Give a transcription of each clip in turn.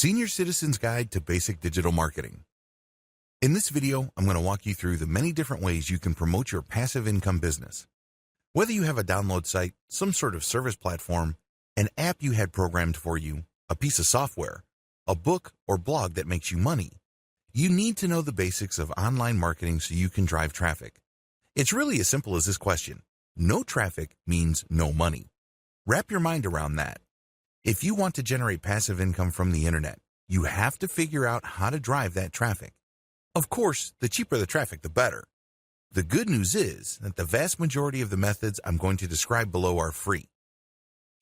Senior Citizen's Guide to Basic Digital Marketing. In this video, I'm going to walk you through the many different ways you can promote your passive income business. Whether you have a download site, some sort of service platform, an app you had programmed for you, a piece of software, a book or blog that makes you money, you need to know the basics of online marketing so you can drive traffic. It's really as simple as this question. No traffic means no money. Wrap your mind around that. If you want to generate passive income from the internet, you have to figure out how to drive that traffic. Of course, the cheaper the traffic, the better. The good news is that the vast majority of the methods I'm going to describe below are free.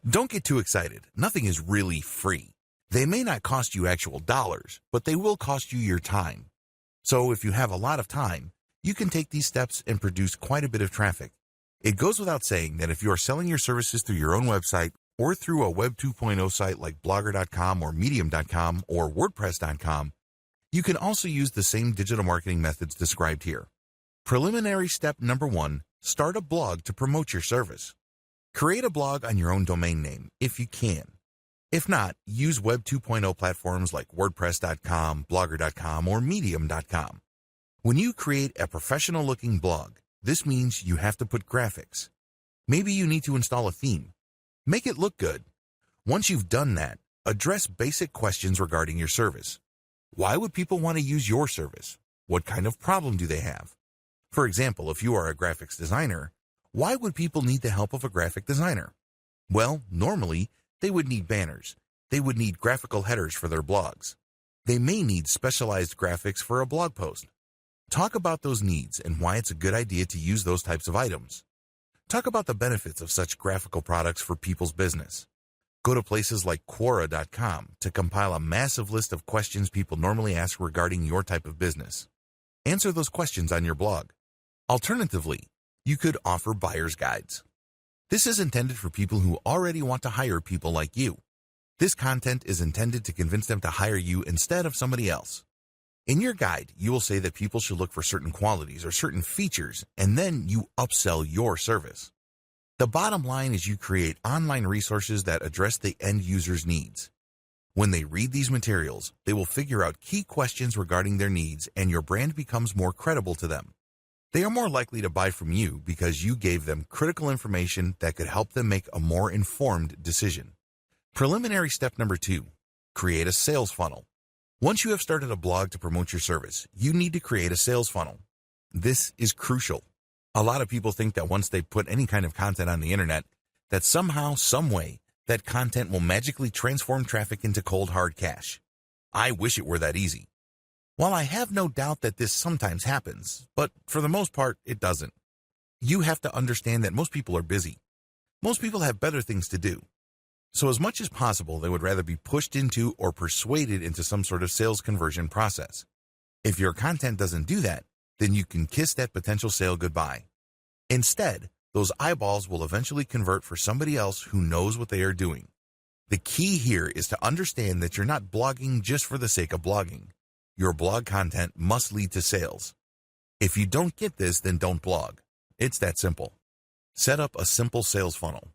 Don't get too excited. Nothing is really free. They may not cost you actual dollars, but they will cost you your time. So if you have a lot of time, you can take these steps and produce quite a bit of traffic. It goes without saying that if you are selling your services through your own website or through a Web 2.0 site like Blogger.com or Medium.com or WordPress.com, you can also use the same digital marketing methods described here. Preliminary step number 1, start a blog to promote your service. Create a blog on your own domain name if you can. If not, use Web 2.0 platforms like WordPress.com, Blogger.com, or Medium.com. When you create a professional-looking blog, this means you have to put graphics. Maybe you need to install a theme. Make it look good. Once you've done that, address basic questions regarding your service. Why would people want to use your service? What kind of problem do they have? For example, if you are a graphics designer, why would people need the help of a graphic designer? Well, normally, they would need banners. They would need graphical headers for their blogs. They may need specialized graphics for a blog post. Talk about those needs and why it's a good idea to use those types of items. Talk about the benefits of such graphical products for people's business. Go to places like Quora.com to compile a massive list of questions people normally ask regarding your type of business. Answer those questions on your blog. Alternatively, you could offer buyer's guides. This is intended for people who already want to hire people like you. This content is intended to convince them to hire you instead of somebody else. In your guide, you will say that people should look for certain qualities or certain features, and then you upsell your service. The bottom line is you create online resources that address the end user's needs. When they read these materials, they will figure out key questions regarding their needs, and your brand becomes more credible to them. They are more likely to buy from you because you gave them critical information that could help them make a more informed decision. Preliminary step number 2, create a sales funnel. Once you have started a blog to promote your service, you need to create a sales funnel. This is crucial. A lot of people think that once they put any kind of content on the internet, that somehow, some way, that content will magically transform traffic into cold hard cash. I wish it were that easy. While I have no doubt that this sometimes happens, but for the most part, it doesn't. You have to understand that most people are busy. Most people have better things to do. So as much as possible, they would rather be pushed into or persuaded into some sort of sales conversion process. If your content doesn't do that, then you can kiss that potential sale goodbye. Instead, those eyeballs will eventually convert for somebody else who knows what they are doing. The key here is to understand that you're not blogging just for the sake of blogging. Your blog content must lead to sales. If you don't get this, then don't blog. It's that simple. Set up a simple sales funnel.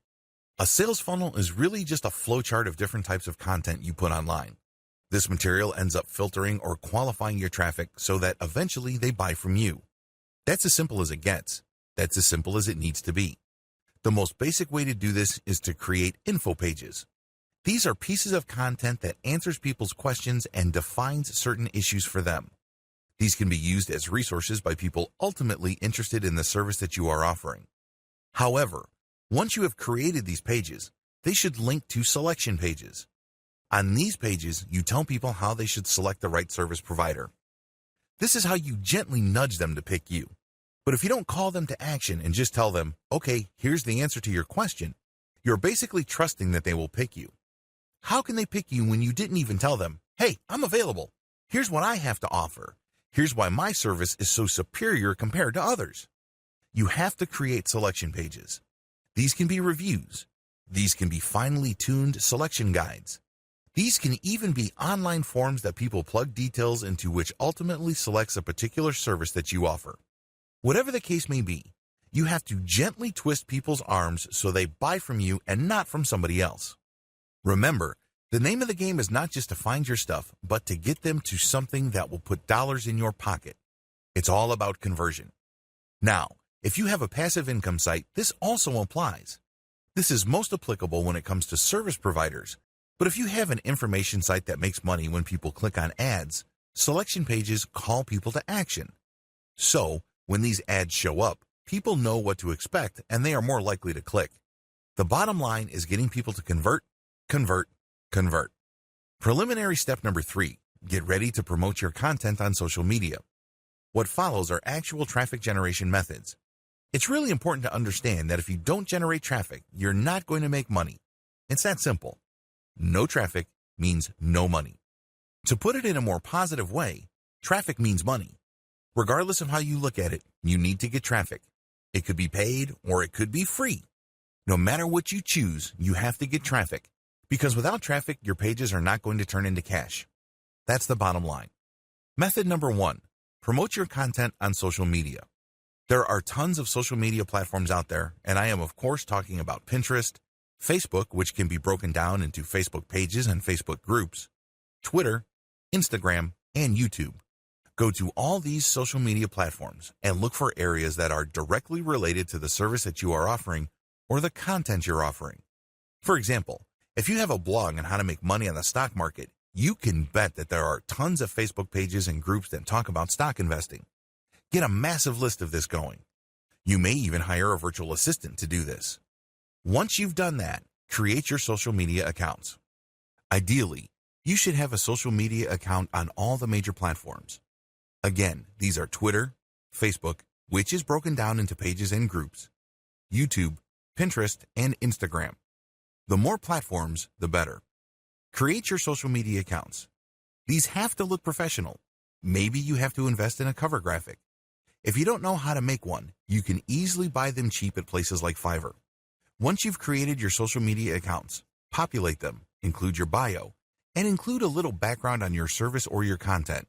A sales funnel is really just a flowchart of different types of content you put online. This material ends up filtering or qualifying your traffic so that eventually they buy from you. That's as simple as it gets. That's as simple as it needs to be. The most basic way to do this is to create info pages. These are pieces of content that answers people's questions and defines certain issues for them. These can be used as resources by people ultimately interested in the service that you are offering. However, once you have created these pages, they should link to selection pages. On these pages, you tell people how they should select the right service provider. This is how you gently nudge them to pick you. But if you don't call them to action and just tell them, okay, here's the answer to your question, you're basically trusting that they will pick you. How can they pick you when you didn't even tell them, hey, I'm available. Here's what I have to offer. Here's why my service is so superior compared to others. You have to create selection pages. These can be reviews. These can be finely tuned selection guides. These can even be online forms that people plug details into, which ultimately selects a particular service that you offer. Whatever the case may be, you have to gently twist people's arms so they buy from you and not from somebody else. Remember, The name of the game is not just to find your stuff, but to get them to something that will put dollars in your pocket. It's all about conversion. Now, if you have a passive income site, this also applies. This is most applicable when it comes to service providers, but if you have an information site that makes money when people click on ads, selection pages call people to action. So, when these ads show up, people know what to expect and they are more likely to click. The bottom line is getting people to convert, convert, convert. Preliminary step number 3, get ready to promote your content on social media. What follows are actual traffic generation methods. It's really important to understand that if you don't generate traffic, you're not going to make money. It's that simple. No traffic means no money. To put it in a more positive way, traffic means money. Regardless of how you look at it, you need to get traffic. It could be paid or it could be free. No matter what you choose, you have to get traffic, because without traffic, your pages are not going to turn into cash. That's the bottom line. Method number 1, promote your content on social media. There are tons of social media platforms out there, and I am of course talking about Pinterest, Facebook, which can be broken down into Facebook pages and Facebook groups, Twitter, Instagram, and YouTube. Go to all these social media platforms and look for areas that are directly related to the service that you are offering or the content you're offering. For example, if you have a blog on how to make money on the stock market, you can bet that there are tons of Facebook pages and groups that talk about stock investing. Get a massive list of this going. You may even hire a virtual assistant to do this. Once you've done that, create your social media accounts. Ideally, you should have a social media account on all the major platforms. Again, these are Twitter, Facebook, which is broken down into pages and groups, YouTube, Pinterest, and Instagram. The more platforms, the better. Create your social media accounts. These have to look professional. Maybe you have to invest in a cover graphic. If you don't know how to make one, you can easily buy them cheap at places like Fiverr. Once you've created your social media accounts, populate them, include your bio, and include a little background on your service or your content.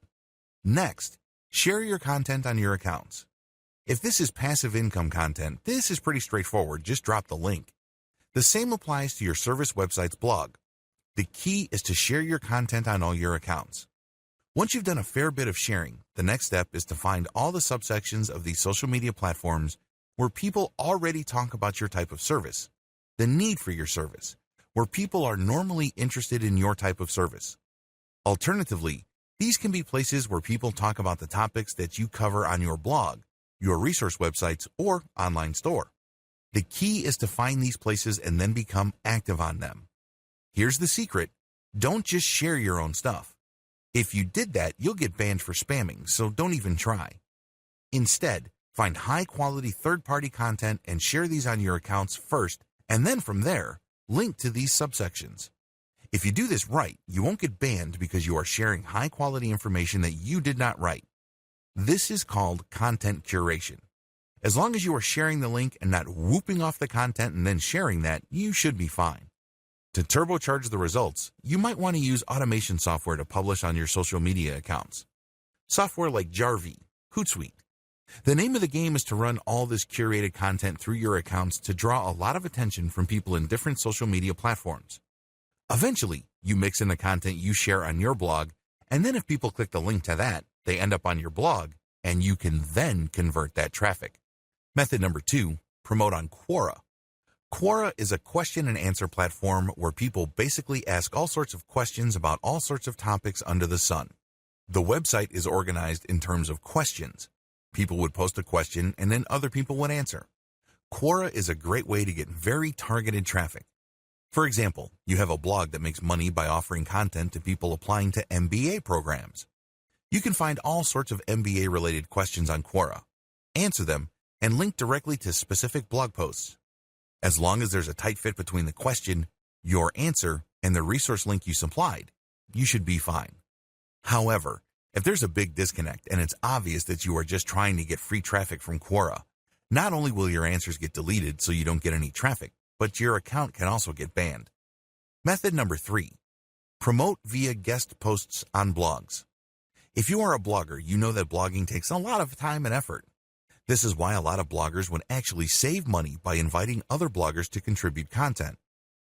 Next, share your content on your accounts. If this is passive income content, this is pretty straightforward, just drop the link. The same applies to your service website's blog. The key is to share your content on all your accounts. Once you've done a fair bit of sharing, the next step is to find all the subsections of these social media platforms where people already talk about your type of service, the need for your service, where people are normally interested in your type of service. Alternatively, these can be places where people talk about the topics that you cover on your blog, your resource websites, or online store. The key is to find these places and then become active on them. Here's the secret. Don't just share your own stuff. If you did that, you'll get banned for spamming, so don't even try. Instead, find high-quality third-party content and share these on your accounts first, and then from there, link to these subsections. If you do this right, you won't get banned because you are sharing high-quality information that you did not write. This is called content curation. As long as you are sharing the link and not whooping off the content and then sharing that, you should be fine. To turbocharge the results, you might want to use automation software to publish on your social media accounts. Software like Jarvee, Hootsuite. The name of the game is to run all this curated content through your accounts to draw a lot of attention from people in different social media platforms. Eventually, you mix in the content you share on your blog, and then if people click the link to that, they end up on your blog, and you can then convert that traffic. Method number 2, promote on Quora. Quora is a question and answer platform where people basically ask all sorts of questions about all sorts of topics under the sun. The website is organized in terms of questions. People would post a question and then other people would answer. Quora is a great way to get very targeted traffic. For example, you have a blog that makes money by offering content to people applying to MBA programs. You can find all sorts of MBA-related questions on Quora, answer them, and link directly to specific blog posts. As long as there's a tight fit between the question, your answer, and the resource link you supplied, you should be fine. However, if there's a big disconnect and it's obvious that you are just trying to get free traffic from Quora, not only will your answers get deleted so you don't get any traffic, but your account can also get banned. Method number 3, promote via guest posts on blogs. If you are a blogger, you know that blogging takes a lot of time and effort. This is why a lot of bloggers would actually save money by inviting other bloggers to contribute content.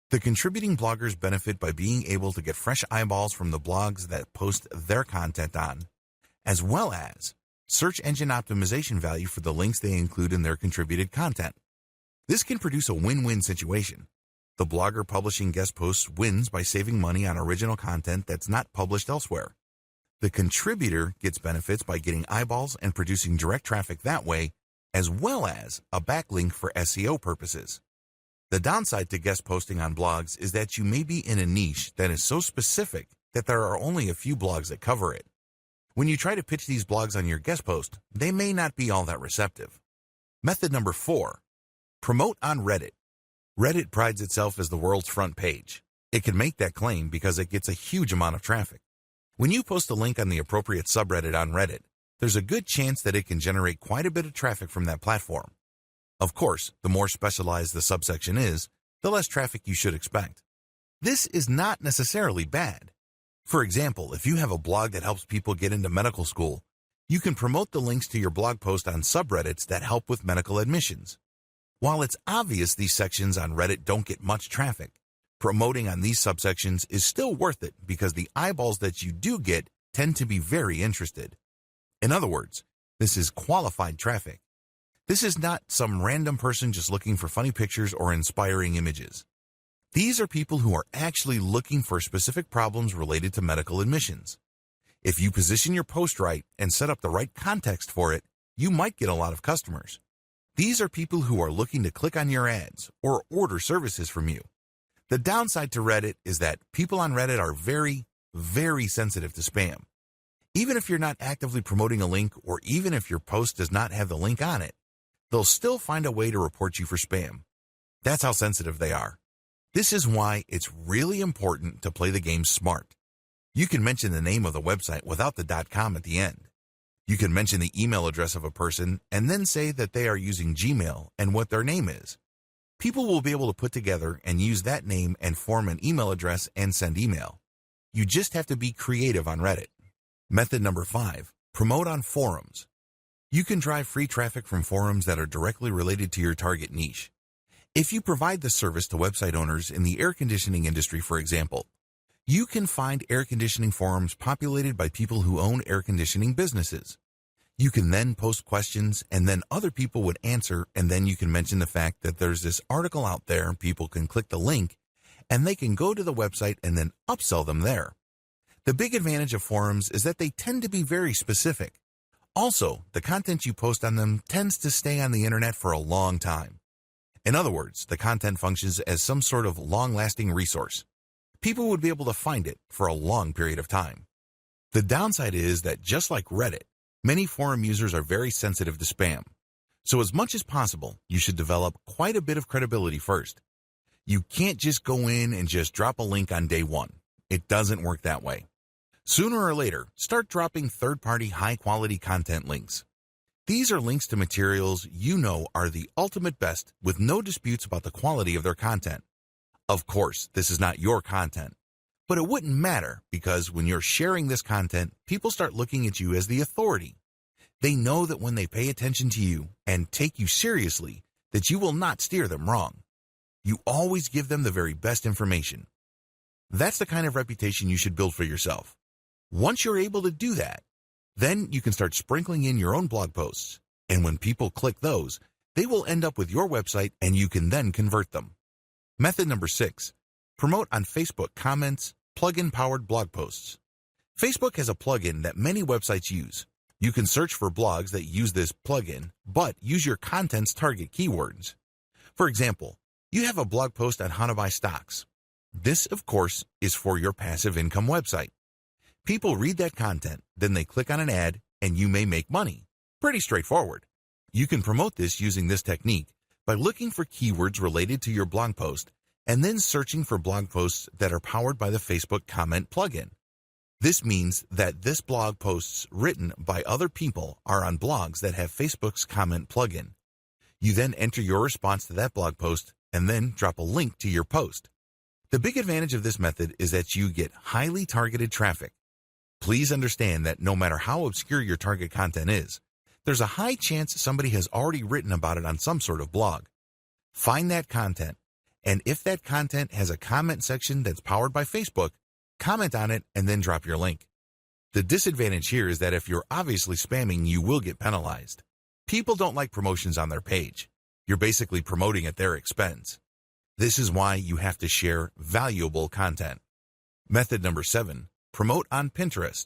The contributing bloggers benefit by being able to get fresh eyeballs from the blogs that post their content on, as well as search engine optimization value for the links they include in their contributed content. This can produce a win-win situation. The blogger publishing guest posts wins by saving money on original content that's not published elsewhere. The contributor gets benefits by getting eyeballs and producing direct traffic that way, as well as a backlink for SEO purposes. The downside to guest posting on blogs is that you may be in a niche that is so specific that there are only a few blogs that cover it. When you try to pitch these blogs on your guest post, they may not be all that receptive. Method number 4, promote on Reddit. Reddit prides itself as the world's front page. It can make that claim because it gets a huge amount of traffic. When you post a link on the appropriate subreddit on Reddit, there's a good chance that it can generate quite a bit of traffic from that platform. Of course, the more specialized the subsection is, the less traffic you should expect. This is not necessarily bad. For example, if you have a blog that helps people get into medical school, you can promote the links to your blog post on subreddits that help with medical admissions. While it's obvious these sections on Reddit don't get much traffic, promoting on these subsections is still worth it because the eyeballs that you do get tend to be very interested. In other words, this is qualified traffic. This is not some random person just looking for funny pictures or inspiring images. These are people who are actually looking for specific problems related to medical admissions. If you position your post right and set up the right context for it, you might get a lot of customers. These are people who are looking to click on your ads or order services from you. The downside to Reddit is that people on Reddit are very, very sensitive to spam. Even if you're not actively promoting a link or even if your post does not have the link on it, they'll still find a way to report you for spam. That's how sensitive they are. This is why it's really important to play the game smart. You can mention the name of the website without the .com at the end. You can mention the email address of a person and then say that they are using Gmail and what their name is. People will be able to put together and use that name and form an email address and send email. You just have to be creative on Reddit. Method number 5, promote on forums. You can drive free traffic from forums that are directly related to your target niche. If you provide the service to website owners in the air conditioning industry, for example, you can find air conditioning forums populated by people who own air conditioning businesses. You can then post questions and then other people would answer, and then you can mention the fact that there's this article out there, people can click the link and they can go to the website and then upsell them there. The big advantage of forums is that they tend to be very specific. Also, the content you post on them tends to stay on the internet for a long time. In other words, the content functions as some sort of long-lasting resource. People would be able to find it for a long period of time. The downside is that just like Reddit, many forum users are very sensitive to spam. So as much as possible, you should develop quite a bit of credibility first. You can't just go in and just drop a link on day one. It doesn't work that way. Sooner or later, start dropping third-party high-quality content links. These are links to materials you know are the ultimate best with no disputes about the quality of their content. Of course, this is not your content, but it wouldn't matter because when you're sharing this content, people start looking at you as the authority. They know that when they pay attention to you and take you seriously, that you will not steer them wrong. You always give them the very best information. That's the kind of reputation you should build for yourself. Once you're able to do that, then you can start sprinkling in your own blog posts. And when people click those, they will end up with your website and you can then convert them. Method number 6, promote on Facebook comments, plugin-powered blog posts. Facebook has a plugin that many websites use. You can search for blogs that use this plugin, but use your content's target keywords. For example, you have a blog post on how to buy stocks. This, of course, is for your passive income website. People read that content, then they click on an ad, and you may make money. Pretty straightforward. You can promote this using this technique by looking for keywords related to your blog post and then searching for blog posts that are powered by the Facebook comment plugin. This means that this blog posts written by other people are on blogs that have Facebook's comment plugin. You then enter your response to that blog post and then drop a link to your post. The big advantage of this method is that you get highly targeted traffic. Please understand that no matter how obscure your target content is, there's a high chance somebody has already written about it on some sort of blog. Find that content And if that content has a comment section that's powered by Facebook, comment on it and then drop your link. The disadvantage here is that if you're obviously spamming, you will get penalized. People don't like promotions on their page. You're basically promoting at their expense. This is why you have to share valuable content. Method number 7, promote on Pinterest.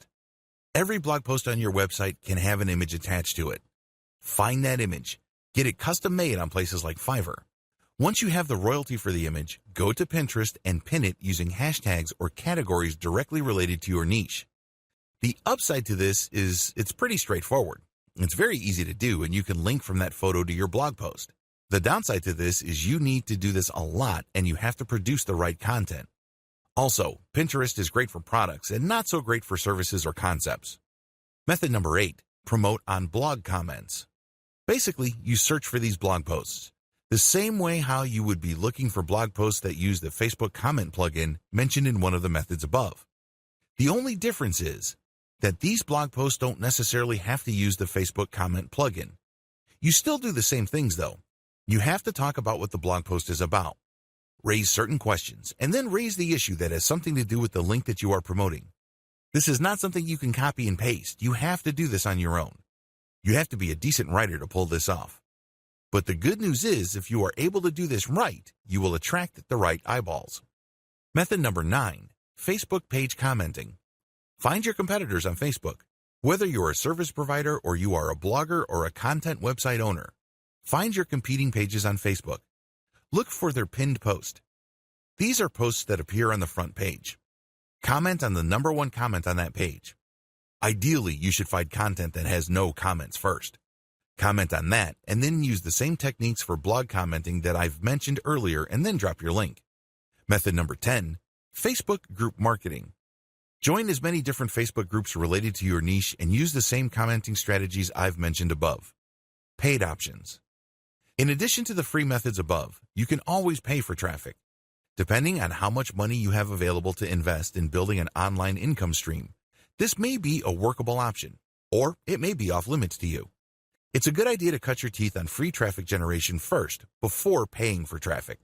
Every blog post on your website can have an image attached to it. Find that image. Get it custom made on places like Fiverr. Once you have the royalty for the image, go to Pinterest and pin it using hashtags or categories directly related to your niche. The upside to this is it's pretty straightforward. It's very easy to do, and you can link from that photo to your blog post. The downside to this is you need to do this a lot, and you have to produce the right content. Also, Pinterest is great for products and not so great for services or concepts. Method number 8, promote on blog comments. Basically, you search for these blog posts, the same way how you would be looking for blog posts that use the Facebook comment plugin mentioned in one of the methods above. The only difference is that these blog posts don't necessarily have to use the Facebook comment plugin. You still do the same things though. You have to talk about what the blog post is about, raise certain questions, and then raise the issue that has something to do with the link that you are promoting. This is not something you can copy and paste. You have to do this on your own. You have to be a decent writer to pull this off. But the good news is, if you are able to do this right, you will attract the right eyeballs. Method number 9, Facebook page commenting. Find your competitors on Facebook. Whether you're a service provider or you are a blogger or a content website owner, find your competing pages on Facebook. Look for their pinned post. These are posts that appear on the front page. Comment on the number 1 comment on that page. Ideally, you should find content that has no comments first. Comment on that, and then use the same techniques for blog commenting that I've mentioned earlier, and then drop your link. Method number 10, Facebook group marketing. Join as many different Facebook groups related to your niche and use the same commenting strategies I've mentioned above. Paid options. In addition to the free methods above, you can always pay for traffic. Depending on how much money you have available to invest in building an online income stream, this may be a workable option, or it may be off limits to you. It's a good idea to cut your teeth on free traffic generation first before paying for traffic.